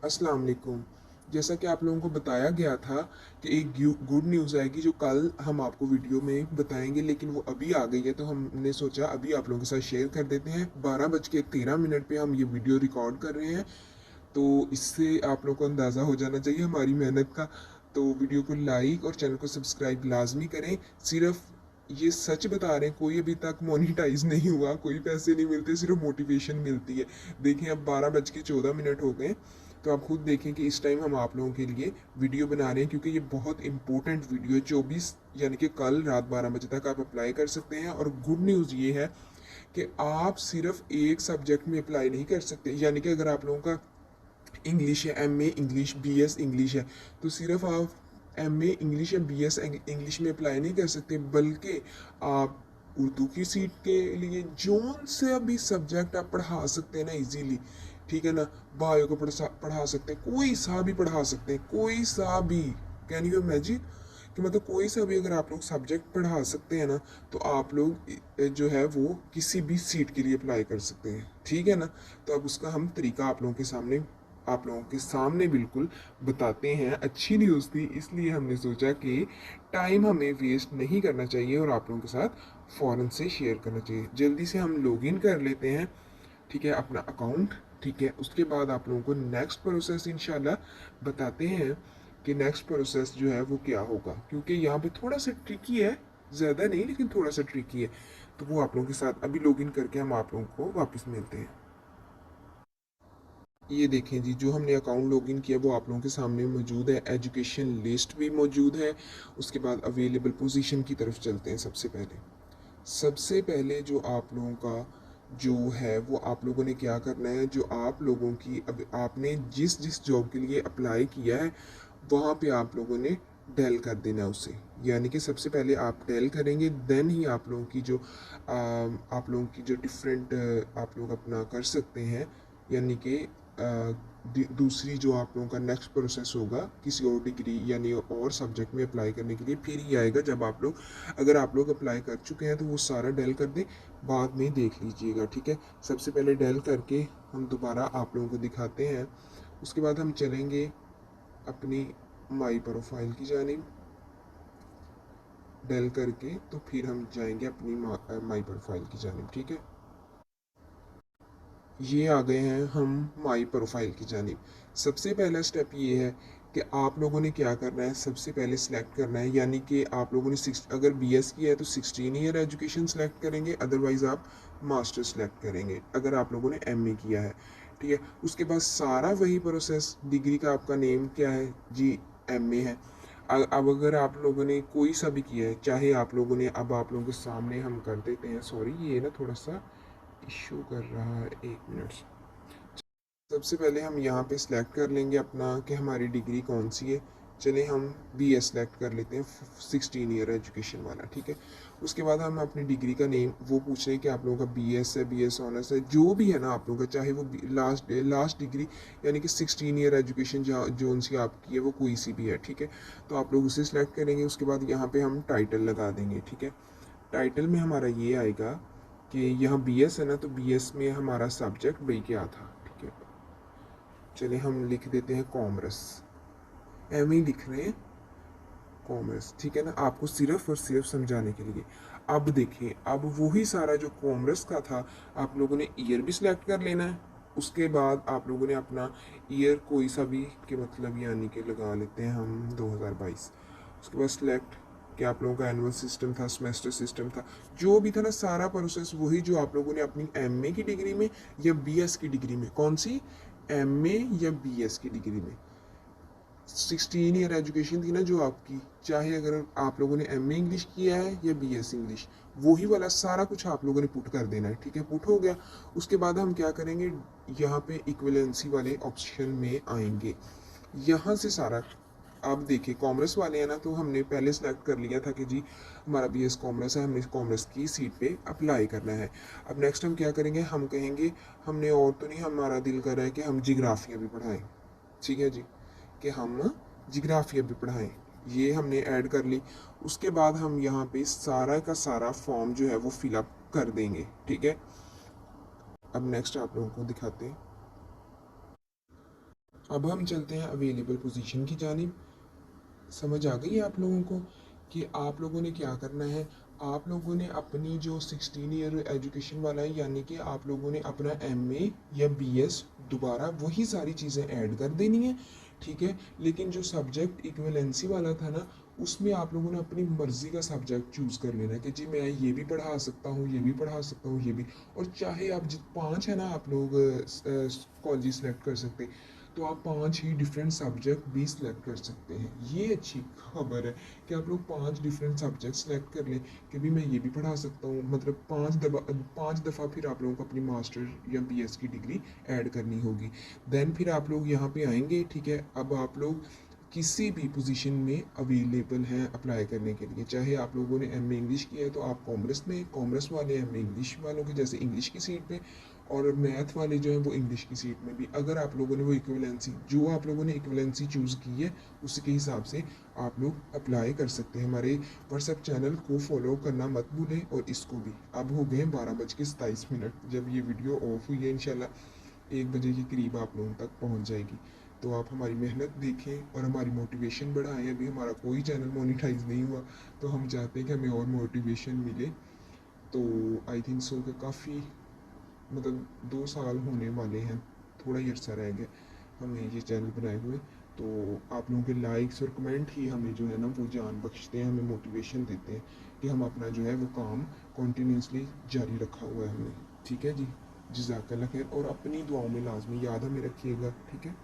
अस्सलाम वालेकुम। जैसा कि आप लोगों को बताया गया था कि एक गुड न्यूज़ आएगी जो कल हम आपको वीडियो में बताएंगे, लेकिन वो अभी आ गई है तो हमने सोचा अभी आप लोगों के साथ शेयर कर देते हैं। 12:13 पे हम ये वीडियो रिकॉर्ड कर रहे हैं, तो इससे आप लोगों को अंदाज़ा हो जाना चाहिए हमारी मेहनत का। तो वीडियो को लाइक और चैनल को सब्सक्राइब लाजमी करें। सिर्फ ये सच बता रहे हैं, कोई अभी तक मोनिटाइज नहीं हुआ, कोई पैसे नहीं मिलते, सिर्फ मोटिवेशन मिलती है। देखें अब 12:14 हो गए, तो आप खुद देखें कि इस टाइम हम आप लोगों के लिए वीडियो बना रहे हैं, क्योंकि ये बहुत इंपॉर्टेंट वीडियो है। 24 यानी कि कल रात 12 बजे तक आप अप्लाई कर सकते हैं। और गुड न्यूज़ ये है कि आप सिर्फ एक सब्जेक्ट में अप्लाई नहीं कर सकते। यानी कि अगर आप लोगों का इंग्लिश है, एमए इंग्लिश, बीएस इंग्लिश है, तो सिर्फ आप एमए इंग्लिश या बीएस इंग्लिश में अप्लाई नहीं कर सकते, बल्कि आप उर्दू की सीट के लिए जोन से भी सब्जेक्ट आप पढ़ा सकते हैं ना इजीली। ठीक है ना। बायो को पढ़ा सकते हैं, कोई सा भी पढ़ा सकते हैं, कोई सा भी। कैन यू इमेजिन कि मतलब कोई सा भी अगर आप लोग सब्जेक्ट पढ़ा सकते हैं ना, तो आप लोग जो है वो किसी भी सीट के लिए अप्लाई कर सकते हैं। ठीक है ना। तो अब उसका हम तरीका आप लोगों के सामने बिल्कुल बताते हैं। अच्छी न्यूज़ थी, इसलिए हमने सोचा कि टाइम हमें वेस्ट नहीं करना चाहिए और आप लोगों के साथ फ़ौरन से शेयर करना चाहिए। जल्दी से हम लॉगिन कर लेते हैं, ठीक है, अपना अकाउंट। ठीक है, उसके बाद आप लोगों को नेक्स्ट प्रोसेस इंशाल्लाह बताते हैं कि नेक्स्ट प्रोसेस जो है वो क्या होगा, क्योंकि यहाँ पे थोड़ा सा ट्रिकी है, ज़्यादा नहीं लेकिन थोड़ा सा ट्रिकी है। तो वो आप लोगों के साथ अभी लॉगिन करके हम आप लोगों को वापस मिलते हैं। ये देखें जी, जो हमने अकाउंट लॉगिन किया वो आप लोगों के सामने मौजूद है। एजुकेशन लिस्ट भी मौजूद है। उसके बाद अवेलेबल पोजीशन की तरफ चलते हैं। सबसे पहले जो आप लोगों का जो है वो आप लोगों ने क्या करना है, जो आप लोगों की अब आपने जिस जिस जॉब के लिए अप्लाई किया है वहाँ पे आप लोगों ने डेल कर देना है उसे। यानी कि सबसे पहले आप डेल करेंगे, देन ही आप लोगों की जो आप लोगों की जो डिफरेंट आप लोग अपना कर सकते हैं। यानी कि दूसरी जो आप लोगों का नेक्स्ट प्रोसेस होगा किसी और डिग्री यानी और सब्जेक्ट में अप्लाई करने के लिए, फिर ही आएगा जब आप लोग, अगर आप लोग अप्लाई कर चुके हैं तो वो सारा डेल कर दें, बाद में देख लीजिएगा। ठीक है। सबसे पहले डेल करके हम दोबारा आप लोगों को दिखाते हैं। उसके बाद हम चलेंगे अपनी माई प्रोफाइल की जानिब। डेल करके तो फिर हम जाएंगे अपनी माई प्रोफाइल की जानिब। ठीक है। ये आ गए हैं हम माई प्रोफाइल की जानिब। सबसे पहला स्टेप ये है कि आप लोगों ने क्या करना है, सबसे पहले सिलेक्ट करना है, यानी कि आप लोगों ने अगर बीएस किया है तो 16 ईयर एजुकेशन सेलेक्ट करेंगे, अदरवाइज आप मास्टर सेलेक्ट करेंगे अगर आप लोगों ने एमए किया है। ठीक है। उसके बाद सारा वही प्रोसेस, डिग्री का आपका नेम क्या है जी, एमए है। अब अगर आप लोगों ने कोई सा भी किया है, चाहे आप लोगों ने, अब आप लोगों के सामने हम कर देते हैं, सॉरी ये ना थोड़ा सा इशू कर रहा है, 1 मिनट। सबसे पहले हम यहाँ पे सिलेक्ट कर लेंगे अपना कि हमारी डिग्री कौन सी है। चले हम बी एस सेलेक्ट कर लेते हैं, 16 ईयर एजुकेशन वाला। ठीक है। उसके बाद हम अपनी डिग्री का नेम वो पूछ रहे हैं कि आप लोगों का बी एस है, बी एस ऑनर्स है, जो भी है ना आप लोगों का, चाहे वो लास्ट डिग्री यानी कि 16 ईयर एजुकेशन जहाँ जोन सी आपकी है वो कोई सी भी है। ठीक है। तो आप लोग उसे सिलेक्ट करेंगे। उसके बाद यहाँ पे हम टाइटल लगा देंगे। ठीक है। टाइटल में हमारा ये आएगा कि यहाँ बी एस है ना, तो बी एस में हमारा सब्जेक्ट भाई क्या था। ठीक है। चलिए हम लिख देते हैं कॉमर्स, एम ही लिख रहे हैं, कॉमर्स। ठीक है ना, आपको सिर्फ और सिर्फ समझाने के लिए। अब देखिए, अब वही सारा जो कॉमर्स का था, आप लोगों ने ईयर भी सिलेक्ट कर लेना है। उसके बाद आप लोगों ने अपना ईयर कोई सा भी के मतलब यानी कि लगा लेते हैं हम 2022। उसके बाद सिलेक्ट कि आप लोगों का एनुअल सिस्टम था, सेमेस्टर सिस्टम था, जो भी था ना सारा प्रोसेस वही जो आप लोगों ने अपनी एमए की डिग्री में या बीएस की डिग्री में, कौन सी, एमए या बीएस की डिग्री में 16 ईयर एजुकेशन थी ना जो आपकी, चाहे अगर आप लोगों ने एम ए इंग्लिश किया है या बी एस इंग्लिश, वही वाला सारा कुछ आप लोगों ने पुट कर देना है। ठीक है। पुट हो गया। उसके बाद हम क्या करेंगे, यहाँ पे इक्विवेलेंसी वाले ऑप्शन में आएंगे। यहाँ से सारा, आप देखिए कॉमर्स वाले हैं ना, तो हमने पहले सेलेक्ट कर लिया था कि जी हमारा बी एस कॉमर्स है, हमने कॉमर्स की सीट पे अप्लाई करना है। अब नेक्स्ट हम क्या करेंगे, हम कहेंगे हमने और तो नहीं, हमारा दिल कर रहा है कि हम जिग्राफिया भी पढ़ाएं। ठीक है जी, कि हम जिग्राफिया भी पढ़ाएं। ये हमने ऐड कर ली। उसके बाद हम यहाँ पे सारा का सारा फॉर्म जो है वो फिलअप कर देंगे। ठीक है। अब नेक्स्ट आप लोगों को दिखाते हैं। अब हम चलते हैं अवेलेबल पोजीशन की जानिब। समझ आ गई है आप लोगों को कि आप लोगों ने क्या करना है। आप लोगों ने अपनी जो 16 ईयर एजुकेशन वाला है, यानी कि आप लोगों ने अपना एमए या बीएस दोबारा वही सारी चीज़ें ऐड कर देनी है, ठीक है। लेकिन जो सब्जेक्ट इक्विवेलेंसी वाला था ना, उसमें आप लोगों ने अपनी मर्ज़ी का सब्जेक्ट चूज़ कर लेना है कि जी मैं ये भी पढ़ा सकता हूँ, ये भी पढ़ा सकता हूँ, ये भी। और चाहे आप जित 5 है ना, आप लोग कॉलेज सेलेक्ट कर सकते, तो आप 5 ही डिफरेंट सब्जेक्ट भी सिलेक्ट कर सकते हैं। ये अच्छी खबर है कि आप लोग 5 डिफरेंट सब्जेक्ट सेलेक्ट कर लें कि भी मैं ये भी पढ़ा सकता हूँ। मतलब 5 दफ़ा फिर आप लोगों को अपनी मास्टर या बीएस की डिग्री ऐड करनी होगी। देन फिर आप लोग यहाँ पे आएंगे, ठीक है। अब आप लोग किसी भी पोजीशन में अवेलेबल हैं अप्लाई करने के लिए। चाहे आप लोगों ने एमए इंग्लिश किया है तो आप कॉमर्स में, कॉमर्स वाले एमए इंग्लिश वालों के जैसे इंग्लिश की सीट पे, और मैथ वाले जो हैं वो इंग्लिश की सीट में भी। अगर आप लोगों ने वो इक्विवेलेंसी, जो आप लोगों ने इक्विवेलेंसी चूज़ की है, उसके हिसाब से आप लोग अप्लाई कर सकते हैं। हमारे व्हाट्सएप चैनल को फॉलो करना मत भूलें, और इसको भी। अब हो गए 12:27 जब ये वीडियो ऑफ हुई है, इंशाल्लाह 1 बजे के करीब आप लोगों तक पहुंच जाएगी। तो आप हमारी मेहनत देखें और हमारी मोटिवेशन बढ़ाएं। अभी हमारा कोई चैनल मोनिटाइज नहीं हुआ, तो हम चाहते हैं कि हमें और मोटिवेशन मिले। तो आई थिंक सो कि काफ़ी, मतलब 2 साल होने वाले हैं, थोड़ा ही अर्सा रह गया हमें ये चैनल बनाए हुए। तो आप लोगों के लाइक्स और कमेंट ही हमें जो है ना वो जान बख्शते हैं, हमें मोटिवेशन देते हैं कि हम अपना जो है वो काम कॉन्टीन्यूसली जारी रखा हुआ है हमने। ठीक है जी, जज़ाकल्लाह खैर, और अपनी दुआओं में लाजमी याद हमें रखिएगा, ठीक है।